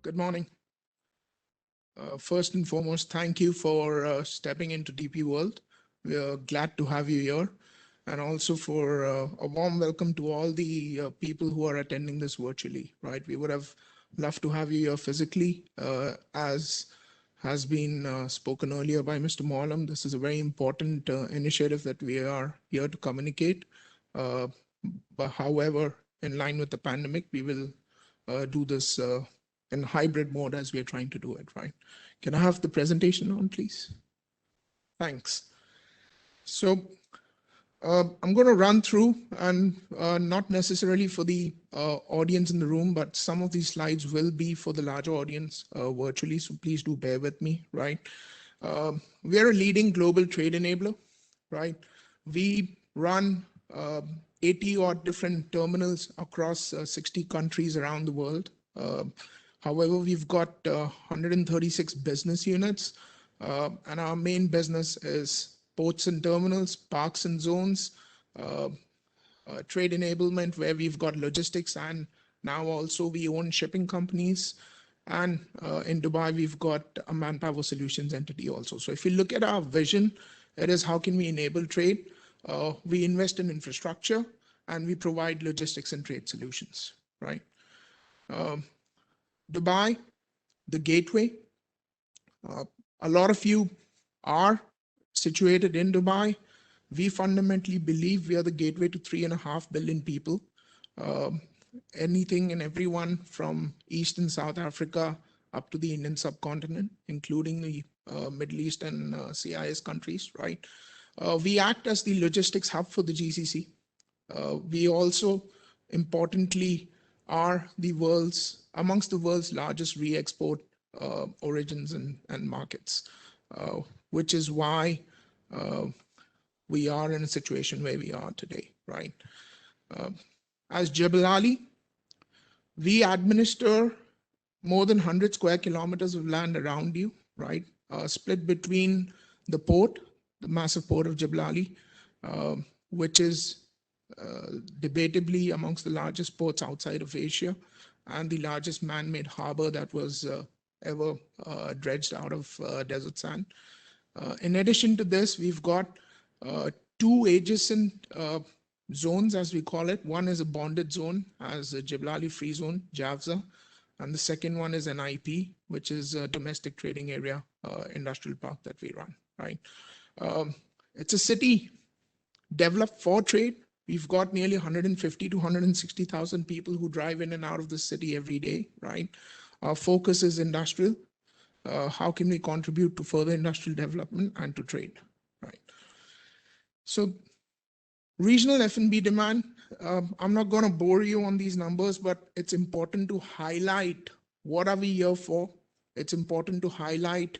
Good morning. First and foremost, thank you for stepping into DP World. We are glad to have you here, and also for a warm welcome to all the people who are attending this virtually, right? We would have loved to have you here physically, as has been spoken earlier by Mr. Maulam. This is a very important initiative that we are here to communicate. But however, in line with the pandemic, we will do this in hybrid mode as we are trying to do it, right? Can I have the presentation on, please? Thanks. So I'm going to run through, and not necessarily for the audience in the room, but some of these slides will be for the larger audience virtually, so please do bear with me, right? We are a leading global trade enabler, right? We run 80 odd different terminals across 60 countries around the world. However, we've got 136 business units, and our main business is ports and terminals, parks and zones, trade enablement, where we've got logistics, and now also we own shipping companies. And in Dubai, we've got a manpower solutions entity also. So if you look at our vision, it is how can we enable trade? We invest in infrastructure, and we provide logistics and trade solutions, right? Dubai, the gateway. A lot of you are situated in Dubai. We fundamentally believe we are the gateway to 3.5 billion people. Anything and everyone from East and South Africa up to the Indian subcontinent, including the Middle East and CIS countries, right? We act as the logistics hub for the GCC. We also, importantly, are amongst the world's largest re-export origins and markets, which is why we are in a situation where we are today, right? As Jebel Ali, we administer more than 100 square kilometers of land around you, right? Split between the port, the massive port of Jebel Ali, which is debatably amongst the largest ports outside of Asia, and the largest man-made harbor that was ever dredged out of desert sand. In addition to this, we've got two adjacent zones, as we call it. One is a bonded zone as a Jebel Ali Free Zone, Jafza, and the second one is an IP, which is a domestic trading area, industrial park that we run, right? It's a city developed for trade. We've got nearly 150 to 160,000 people who drive in and out of the city every day, right? Our focus is industrial. How can we contribute to further industrial development and to trade, right? So regional F&B demand, I'm not going to bore you on these numbers, but it's important to highlight what are we here for. It's important to highlight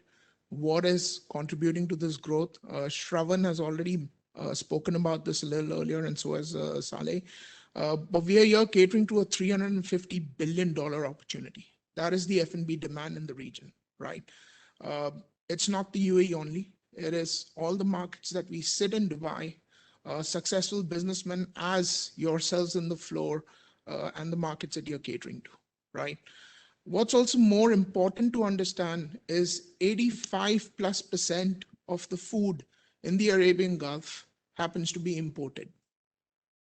what is contributing to this growth. Shravan has already spoken about this a little earlier, and so has Saleh. But we are here catering to a $350 billion opportunity. That is the F&B demand in the region, right? It's not the UAE only. It is all the markets that we sit in Dubai, successful businessmen as yourselves in the floor, and the markets that you're catering to, right? What's also more important to understand is 85+% of the food in the Arabian Gulf happens to be imported.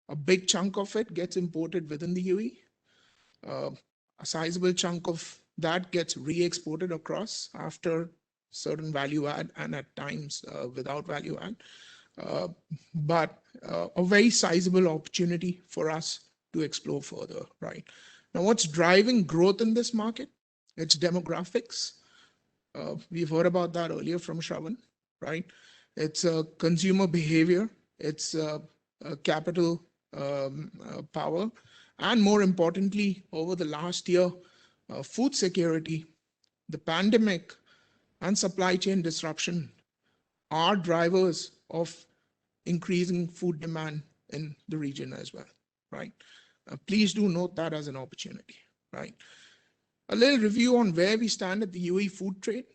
A big chunk of it gets imported within the UAE. A sizable chunk of that gets re-exported across after certain value add, and at times without value add. But a very sizable opportunity for us to explore further, right? Now, what's driving growth in this market? It's demographics. We've heard about that earlier from Shravan, right? It's consumer behavior. It's capital power. And more importantly, over the last year, food security, the pandemic, and supply chain disruption are drivers of increasing food demand in the region as well, right? Please do note that as an opportunity, right? A little review on where we stand at the Uae Food Trade.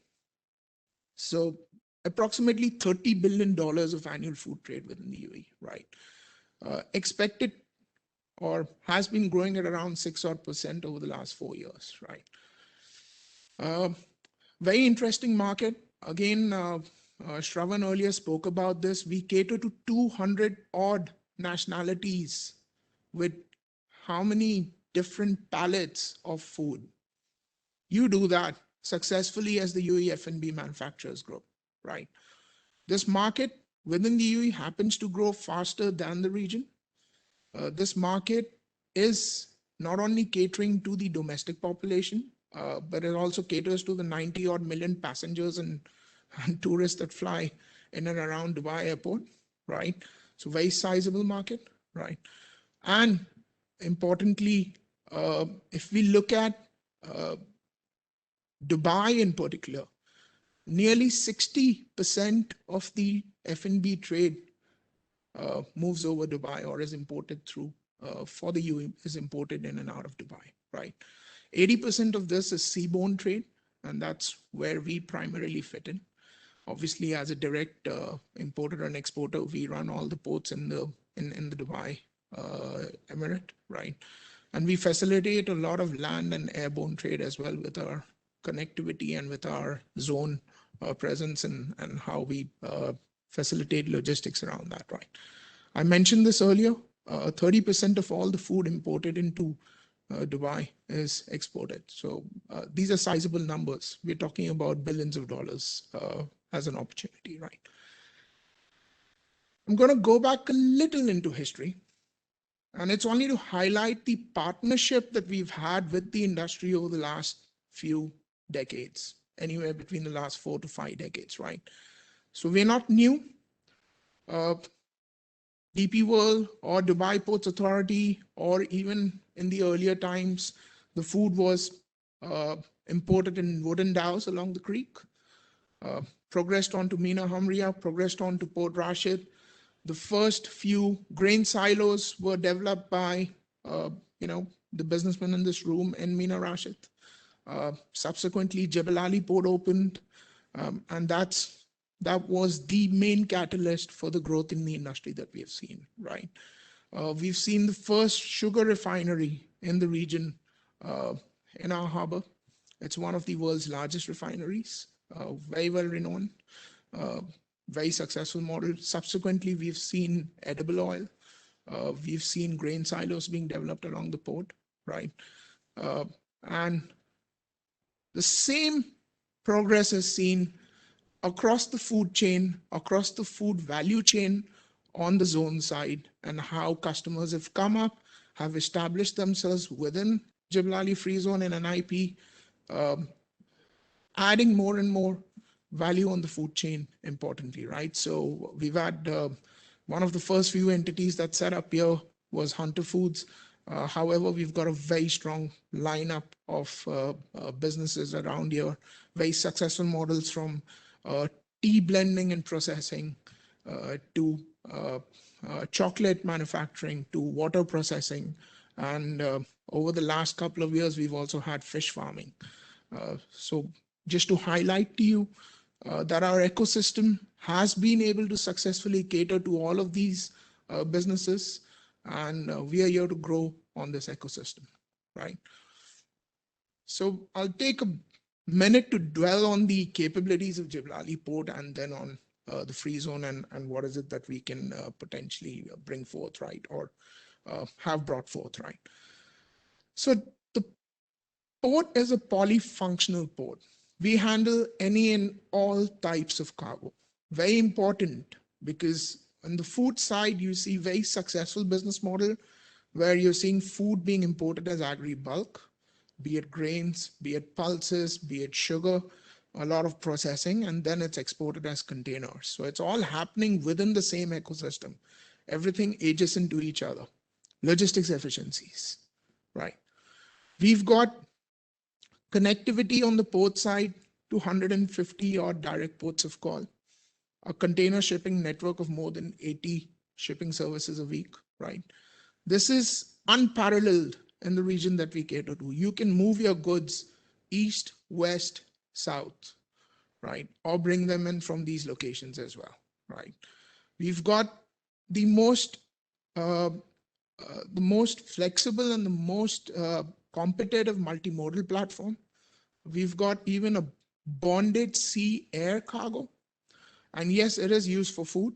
So approximately $30 billion of annual food trade within the UAE, right? Expected or has been growing at around 6% over the last 4 years, right? Uh, Very interesting market. Again, Shravan earlier spoke about this. We cater to 200 odd nationalities with how many different palettes of food. You do that successfully as the UAE F&B Manufacturers Group, right? This market within the UAE happens to grow faster than the region. This market is not only catering to the domestic population, but it also caters to the 90 odd million passengers and tourists that fly in and around Dubai airport, right? So very sizable market, right? And importantly, if we look at uh, Dubai in particular, nearly 60% of the F&B trade moves over Dubai or is imported through for the UAE is imported in and out of Dubai, right? 80% of this is seaborne trade, and that's where we primarily fit in. Obviously, as a direct importer and exporter, we run all the ports in the Dubai Emirate, right? And we facilitate a lot of land and airborne trade as well with our connectivity and with our zone presence and how we facilitate logistics around that, right? I mentioned this earlier, 30% of all the food imported into Dubai is exported. So these are sizable numbers. We're talking about billions of dollars as an opportunity, right? I'm going to go back a little into history, and it's only to highlight the partnership that we've had with the industry over the last few decades, anywhere between the last 4 to 5 decades, right? So we're not new. DP World or Dubai Ports Authority, or even in the earlier times, the food was imported in wooden dhows along the creek, progressed on to Mina Hamria, progressed on to Port Rashid. The first few grain silos were developed by, the businessmen in this room in Mina Rashid. Subsequently, Jebel Ali port opened, and that was the main catalyst for the growth in the industry that we have seen, right? We've seen the first sugar refinery in the region in our harbor. It's one of the world's largest refineries, very well renowned, very successful model. Subsequently, we've seen edible oil. We've seen grain silos being developed along the port, right? And the same progress is seen across the food chain, across the food value chain on the zone side, and how customers have come up, have established themselves within Jebel Ali Free Zone and NIP, adding more and more value on the food chain, importantly, right? So we've had one of the first few entities that set up here was Hunter Foods. However, we've got a very strong lineup of businesses around here, very successful models from tea blending and processing to chocolate manufacturing to water processing. And over the last couple of years, we've also had fish farming. So just to highlight to you that our ecosystem has been able to successfully cater to all of these businesses, and we are here to grow on this ecosystem, right? So I'll take a minute to dwell on the capabilities of Jebel Ali Port and then on the free zone and what is it that we can potentially bring forth, right? Or have brought forth, right? So the port is a polyfunctional port. We handle any and all types of cargo. Very important, because on the food side, you see very successful business model where you're seeing food being imported as agri-bulk, be it grains, be it pulses, be it sugar, a lot of processing, and then it's exported as containers. So it's all happening within the same ecosystem. Everything ages into each other. Logistics efficiencies, right? We've got connectivity on the port side to 150 odd direct ports of call, a container shipping network of more than 80 shipping services a week, right? This is unparalleled in the region that we cater to. You can move your goods east, west, south, right? Or bring them in from these locations as well, right? We've got the most flexible and the most competitive multimodal platform. We've got even a bonded sea air cargo. And yes, it is used for food.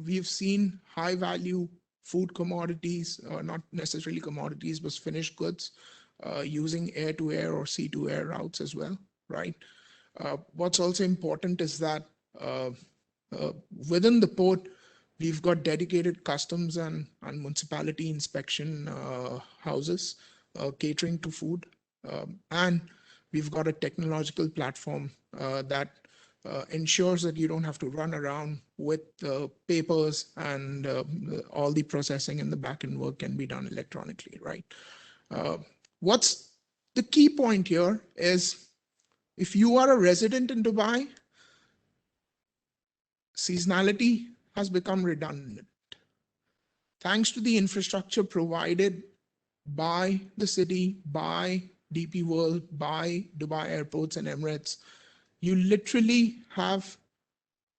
We've seen high value food commodities, not necessarily commodities, but finished goods using air to air or sea to air routes as well, right? What's also important is that uh, within the port, we've got dedicated customs and municipality inspection houses catering to food. And we've got a technological platform that ensures that you don't have to run around with papers, and all the processing and the back end work can be done electronically, right? What's the key point here is, if you are a resident in Dubai, seasonality has become redundant. Thanks to the infrastructure provided by the city, by DP World, by Dubai Airports and Emirates, you literally have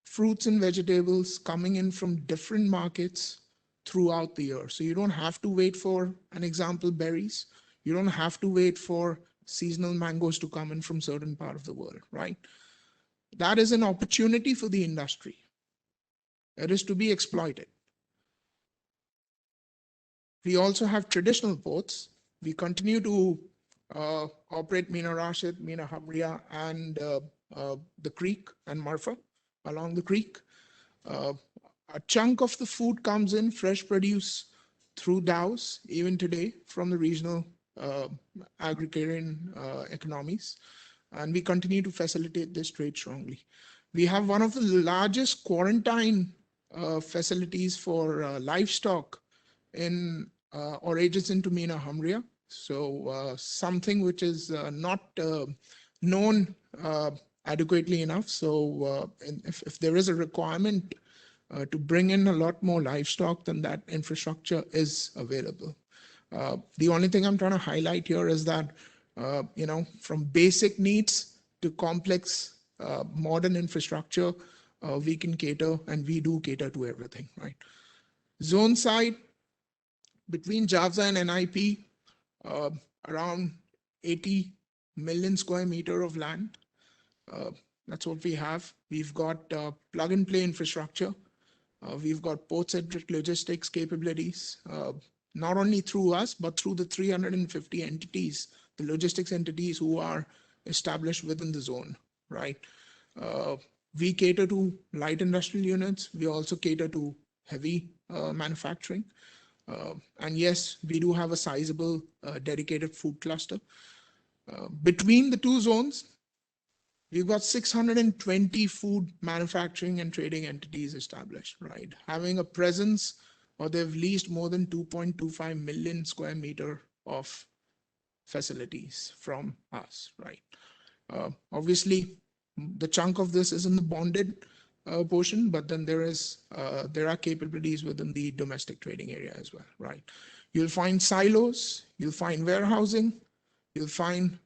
fruits and vegetables coming in from different markets throughout the year. So you don't have to wait for, an example, berries. You don't have to wait for seasonal mangoes to come in from certain part of the world, right? That is an opportunity for the industry. It is to be exploited. We also have traditional ports. We continue to operate Mina Rashid, Mina Hamria, and the creek and Marfa along the creek. A chunk of the food comes in, fresh produce, through DAOs, even today, from the regional agrarian economies. And we continue to facilitate this trade strongly. We have one of the largest quarantine facilities for livestock in or agents into Mina Hamria. So something which is not known adequately enough. So if there is a requirement to bring in a lot more livestock, then that infrastructure is available. The only thing I'm trying to highlight here is that, from basic needs to complex modern infrastructure, we can cater, and we do cater to everything, right? Zone side, between Jafza and NIP, around 80 million square meter of land. That's what we have. We've got plug and play infrastructure. We've got port-centric logistics capabilities, not only through us, but through the 350 entities, the logistics entities who are established within the zone, right? We cater to light industrial units. We also cater to heavy manufacturing. And yes, we do have a sizable dedicated food cluster. Between the two zones, we've got 620 food manufacturing and trading entities established, right? Having a presence, or they've leased more than 2.25 million square meter of facilities from us, right? Obviously, the chunk of this is in the bonded portion, but then there are capabilities within the domestic trading area as well, right? You'll find silos, you'll find warehousing, you'll find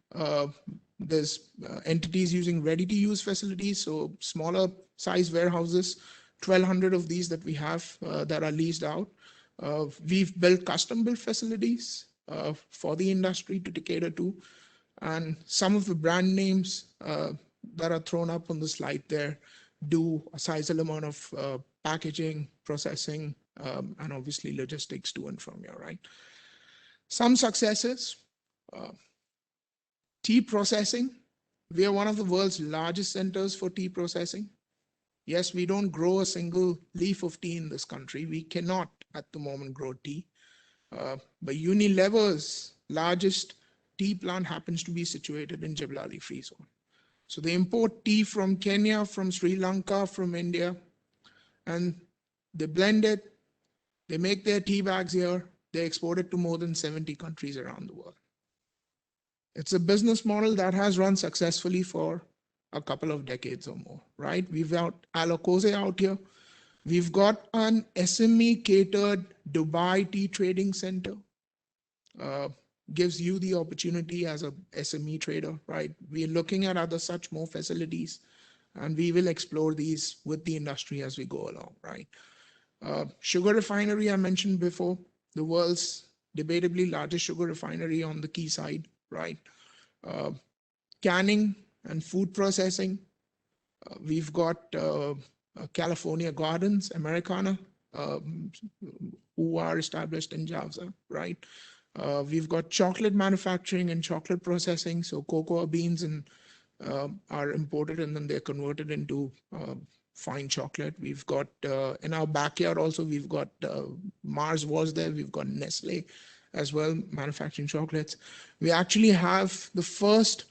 there's entities using ready-to-use facilities, so smaller size warehouses, 1,200 of these that we have that are leased out. We've built custom-built facilities for the industry to cater to, and some of the brand names that are thrown up on the slide there do a sizable amount of packaging, processing, and obviously logistics to and from here, right? Some successes. Tea processing. We are one of the world's largest centers for tea processing. Yes, we don't grow a single leaf of tea in this country. We cannot at the moment grow tea. But Unilever's largest tea plant happens to be situated in Jebel Ali Free Zone. So they import tea from Kenya, from Sri Lanka, from India, and they blend it. They make their tea bags here. They export it to more than 70 countries around the world. It's a business model that has run successfully for a couple of decades or more, right? We've got Alakoze out here. We've got an SME catered Dubai tea trading center. Gives you the opportunity as a SME trader, right? We're looking at other such more facilities, and we will explore these with the industry as we go along, right? Sugar refinery, I mentioned before, the world's debatably largest sugar refinery on the quayside, right? canning and food processing. We've got California Gardens, Americana, um, who are established in Jafza, right? We've got chocolate manufacturing and chocolate processing. So cocoa beans and are imported and then they're converted into fine chocolate. We've got in our backyard also, we've got Mars was there. We've got Nestle as well, manufacturing chocolates. We actually have the first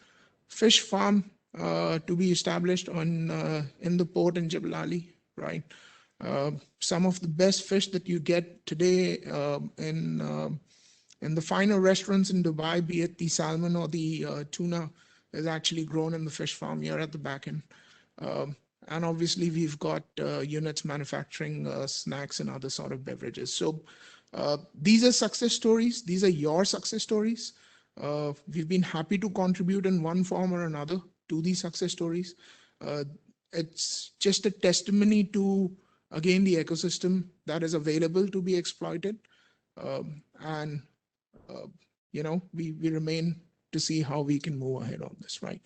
fish farm to be established on in the port in Jebel Ali, right? Some of the best fish that you get today in the finer restaurants in Dubai, be it the salmon or the tuna, is actually grown in the fish farm here at the back end. And obviously, we've got units manufacturing snacks and other sort of beverages. So these are success stories. These are your success stories. We've been happy to contribute in one form or another to these success stories. It's just a testimony to, again, the ecosystem that is available to be exploited. And we remain to see how we can move ahead on this, right?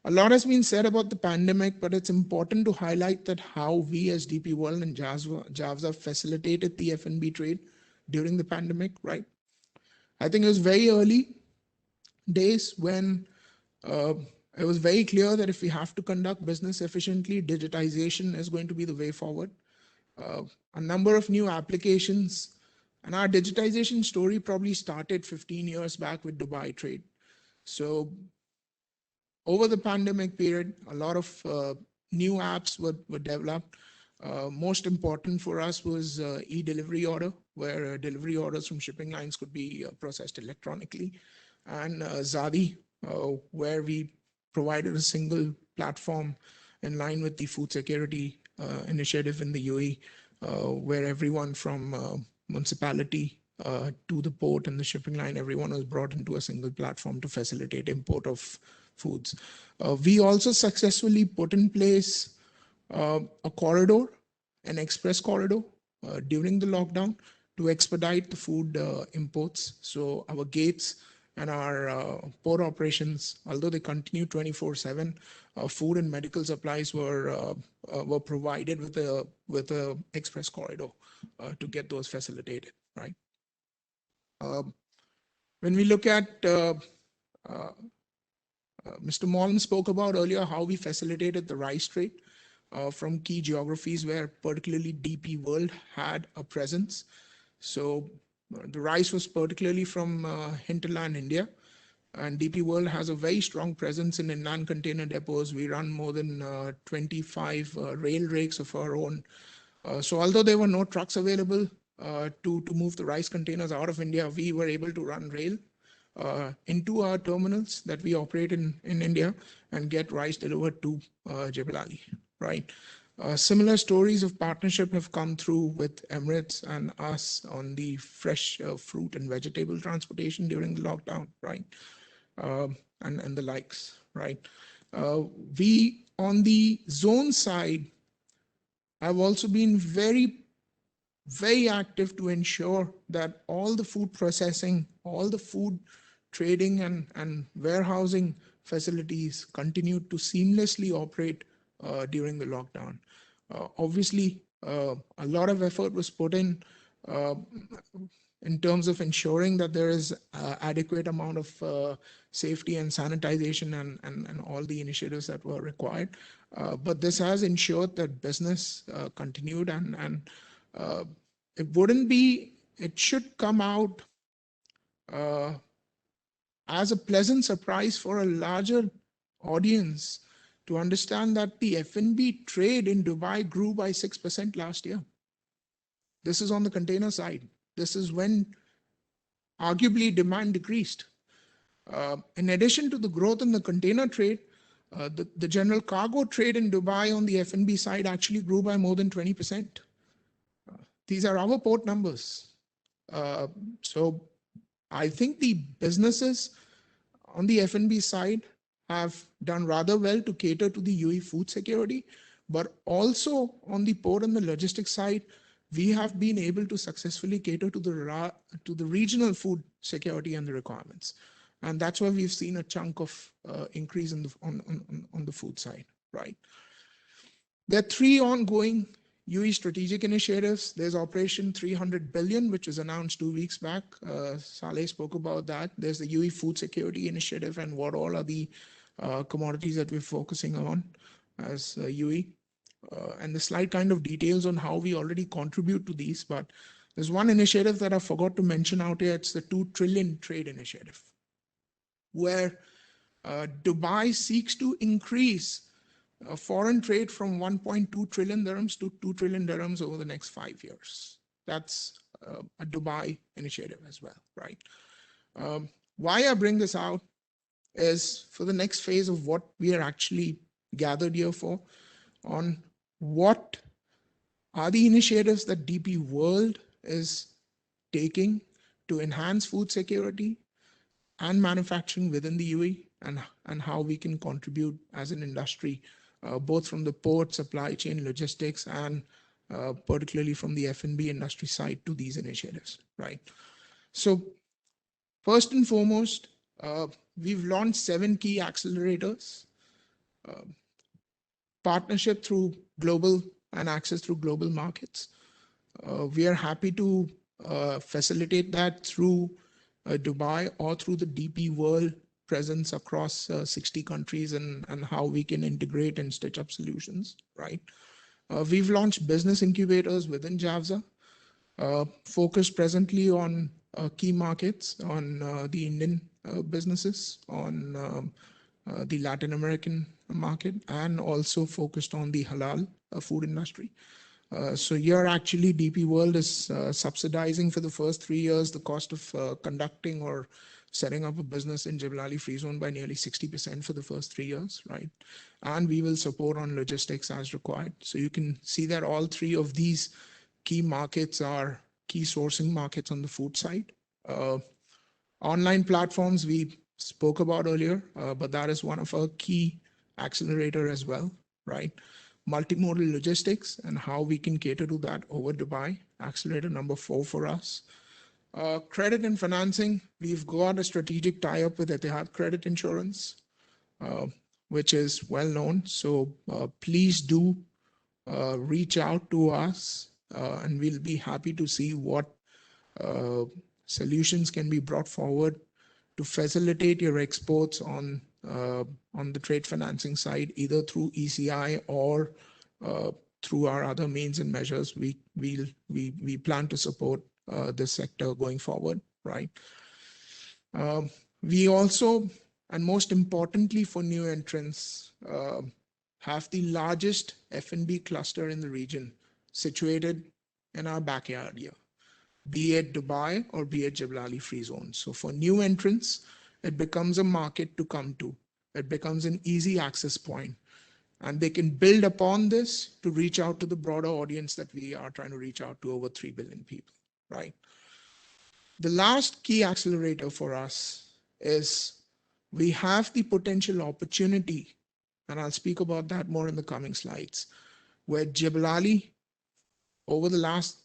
A lot has been said about the pandemic, but it's important to highlight that how we as DP World and Jafza facilitated the F&B trade during the pandemic, right? I think it was very early days when it was very clear that if we have to conduct business efficiently, digitization is going to be the way forward. A number of new applications, and our digitization story probably started 15 years back with Dubai Trade. So over the pandemic period, a lot of new apps were developed. Most important for us was e-delivery order, where delivery orders from shipping lines could be processed electronically, and Zadi, where we provided a single platform in line with the food security initiative in the UAE, where everyone from municipality to the port and the shipping line, everyone was brought into a single platform to facilitate import of foods. We also successfully put in place a corridor, an express corridor during the lockdown to expedite the food imports. So our gates and our port operations, although they continue 24/7, food and medical supplies were provided with a express corridor to get those facilitated, right? When we look at Mr. Mullen spoke about earlier how we facilitated the rice trade from key geographies where particularly DP World had a presence. So the rice was particularly from hinterland India, and DP World has a very strong presence in inland container depots. We run more than 25 rail rakes of our own. So although there were no trucks available to move the rice containers out of India, we were able to run rail into our terminals that we operate in India and get rice delivered to Jebel Ali, right? Similar stories of partnership have come through with Emirates and us on the fresh fruit and vegetable transportation during the lockdown, right? And the likes, right? We, on the zone side, have also been very, very active to ensure that all the food processing, all the food trading and warehousing facilities continued to seamlessly operate during the lockdown. Obviously, a lot of effort was put in terms of ensuring that there is adequate amount of safety and sanitization and all the initiatives that were required. But this has ensured that business continued and it should come out as a pleasant surprise for a larger audience to understand that the F&B trade in Dubai grew by 6% last year. This is on the container side. This is when arguably demand decreased. In addition to the growth in the container trade, the general cargo trade in Dubai on the F&B side actually grew by more than 20%. These are our port numbers. So I think the businesses on the F&B side have done rather well to cater to the UAE food security, but also on the port and the logistics side, we have been able to successfully cater to the regional food security and the requirements. And that's why we've seen a chunk of increase in on the food side, right? There are three ongoing Uae strategic initiatives. There's Operation 300 billion, which was announced 2 weeks back. Saleh spoke about that. There's the Uae Food Security Initiative and what all are the commodities that we're focusing on as Uae. And the slide kind of details on how we already contribute to these, but there's one initiative that I forgot to mention out here. It's the 2 trillion trade initiative, where Dubai seeks to increase foreign trade from 1.2 trillion dirhams to 2 trillion dirhams over the next 5 years. That's a Dubai initiative as well, right? Why I bring this out is for the next phase of what we are actually gathered here for, on what are the initiatives that DP World is taking to enhance food security and manufacturing within the UAE, and how we can contribute as an industry, both from the port, supply chain, logistics, and particularly from the F&B industry side to these initiatives, right? So first and foremost, we've launched 7 key accelerators, partnership through global and access through global markets. We are happy to facilitate that through Dubai or through the DP World presence across 60 countries, and how we can integrate and stitch up solutions, right? We've launched business incubators within Jafza, focused presently on key markets, on the Indian businesses, on the Latin American market, and also focused on the halal food industry. So here actually DP World is subsidizing for the first 3 years the cost of conducting or setting up a business in Jebel Ali Free Zone by nearly 60% for the first 3 years, right? And we will support on logistics as required. So you can see that all 3 of these key markets are key sourcing markets on the food side. Online platforms we spoke about earlier, but that is one of our key accelerator as well, right? Multimodal logistics and how we can cater to that over Dubai, accelerator number 4 for us. Credit and financing, we've got a strategic tie-up with Etihad Credit Insurance, which is well known. So please do reach out to us, and we'll be happy to see what solutions can be brought forward to facilitate your exports on the trade financing side, either through ECI or through our other means and measures. We plan to support this sector going forward, right? We also, and most importantly for new entrants, have the largest F&B cluster in the region situated in our backyard here, be it Dubai or be it Jebel Ali Free Zone. So for new entrants, it becomes a market to come to. It becomes an easy access point, and they can build upon this to reach out to the broader audience that we are trying to reach out to, over 3 billion people, right? The last key accelerator for us is we have the potential opportunity, and I'll speak about that more in the coming slides, where Jebel Ali over the last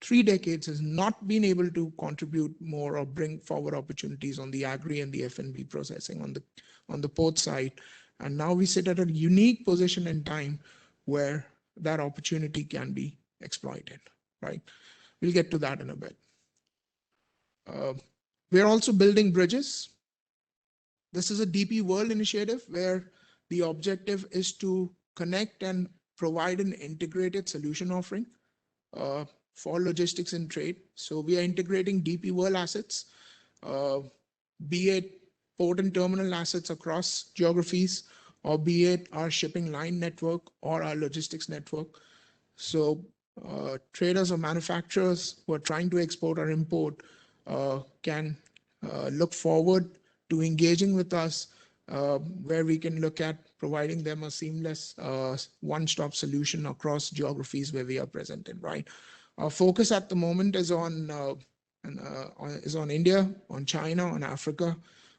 3 decades has not been able to contribute more or bring forward opportunities on the agri and the F&B processing on the port side. And now we sit at a unique position in time where that opportunity can be exploited, right? We'll get to that in a bit. We're also building bridges. This is a DP World initiative where the objective is to connect and provide an integrated solution offering for logistics and trade. So we are integrating DP World assets, be it port and terminal assets across geographies, or be it our shipping line network or our logistics network. So traders or manufacturers who are trying to export or import can look forward to engaging with us, where we can look at providing them a seamless one-stop solution across geographies where we are present in, right? Our focus at the moment is on India, on China, on Africa,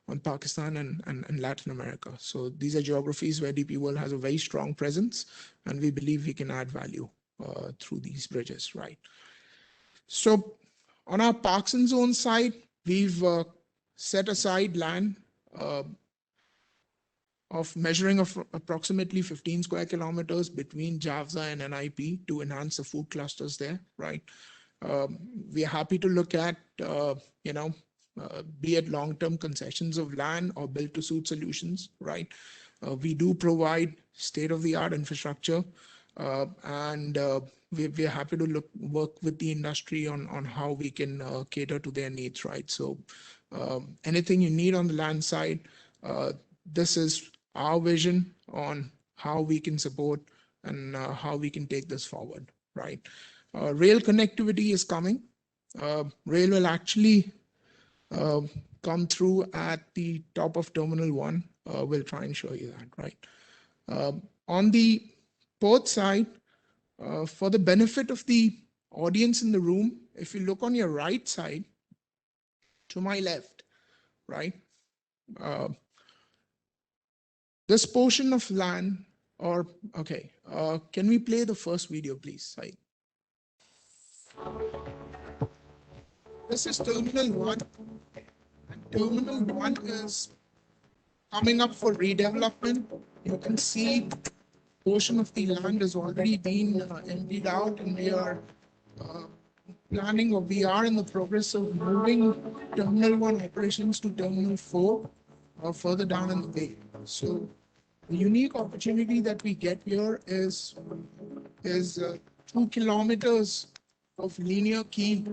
on Pakistan, and Latin America. So these are geographies where DP World has a very strong presence, and we believe we can add value through these bridges, right? So on our parks and zone side, we've set aside land of measuring of approximately 15 square kilometers between Jafza and NIP to enhance the food clusters there, right? We are happy to look at, be it long-term concessions of land or built-to-suit solutions, right? We do provide state-of-the-art infrastructure, and we are happy to work with the industry on how we can cater to their needs, right? So anything you need on the land side, this is our vision on how we can support and how we can take this forward, right? Rail connectivity is coming. Rail will actually come through at the top of Terminal 1. We'll try and show you that, right? On the port side, for the benefit of the audience in the room, if you look on your right side, to my left, right? This portion of land, or okay, can we play the first video, please? This is Terminal 1. And Terminal 1 is coming up for redevelopment. You can see portion of the land has already been emptied out, and we are planning, or we are in the progress of moving Terminal 1 operations to Terminal 4 further down in the bay. So the unique opportunity that we get here is 2 kilometers of linear quay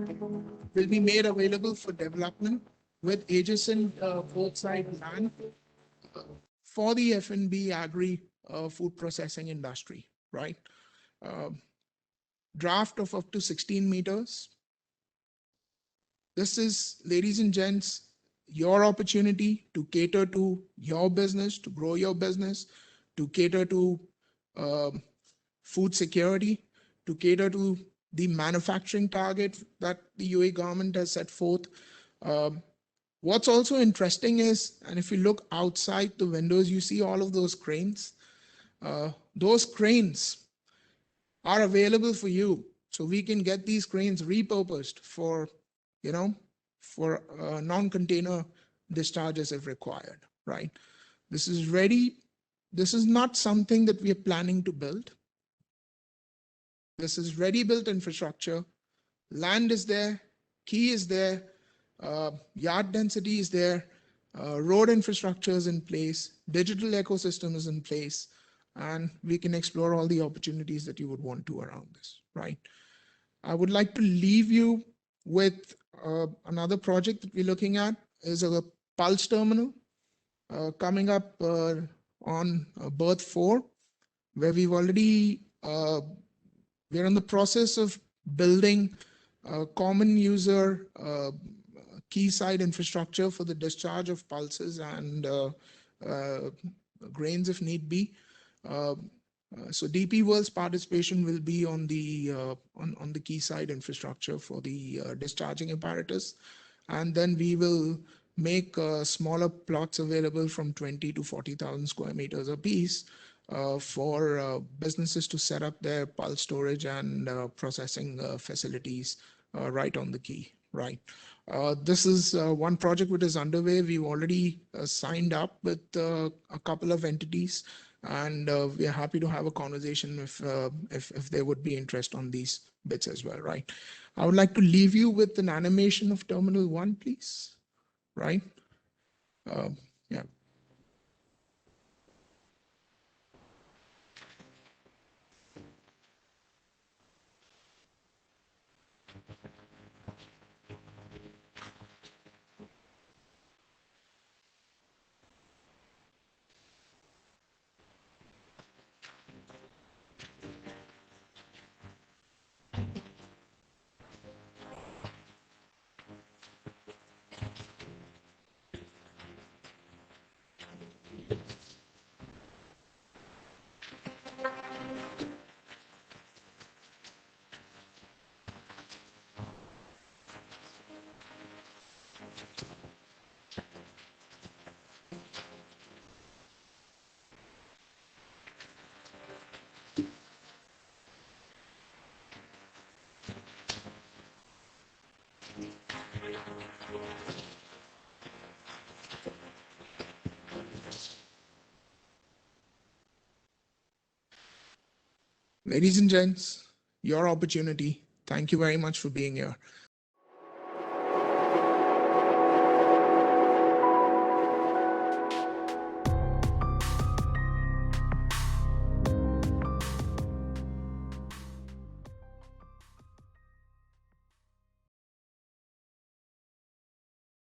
will be made available for development with adjacent both side land for the F&B agri food processing industry, right? Draft of up to 16 meters. This is, ladies and gents, your opportunity to cater to your business, to grow your business, to cater to food security, to cater to the manufacturing target that the UAE government has set forth. What's also interesting is, and if you look outside the windows, you see all of those cranes. Those cranes are available for you. So we can get these cranes repurposed for, for non-container discharges if required, right? This is ready. This is not something that we are planning to build. This is ready-built infrastructure. Land is there, quay is there, yard density is there, road infrastructure is in place, digital ecosystem is in place, and we can explore all the opportunities that you would want to around this, right? I would like to leave you with another project that we're looking at is a pulse terminal coming up on berth 4, where we've already, we're in the process of building a common user quayside infrastructure for the discharge of pulses and grains if need be. So DP World's participation will be on the quayside infrastructure for the discharging apparatus, and then we will make smaller plots available from 20 to 40,000 square meters a piece for businesses to set up their pulse storage and processing facilities right on the quay, right? This is one project which is underway. We've already signed up with a couple of entities, and we are happy to have a conversation if there would be interest on these bits as well, right? I would like to leave you with an animation of Terminal 1, please, right? Yeah. Ladies and gents, your opportunity. Thank you very much for being here.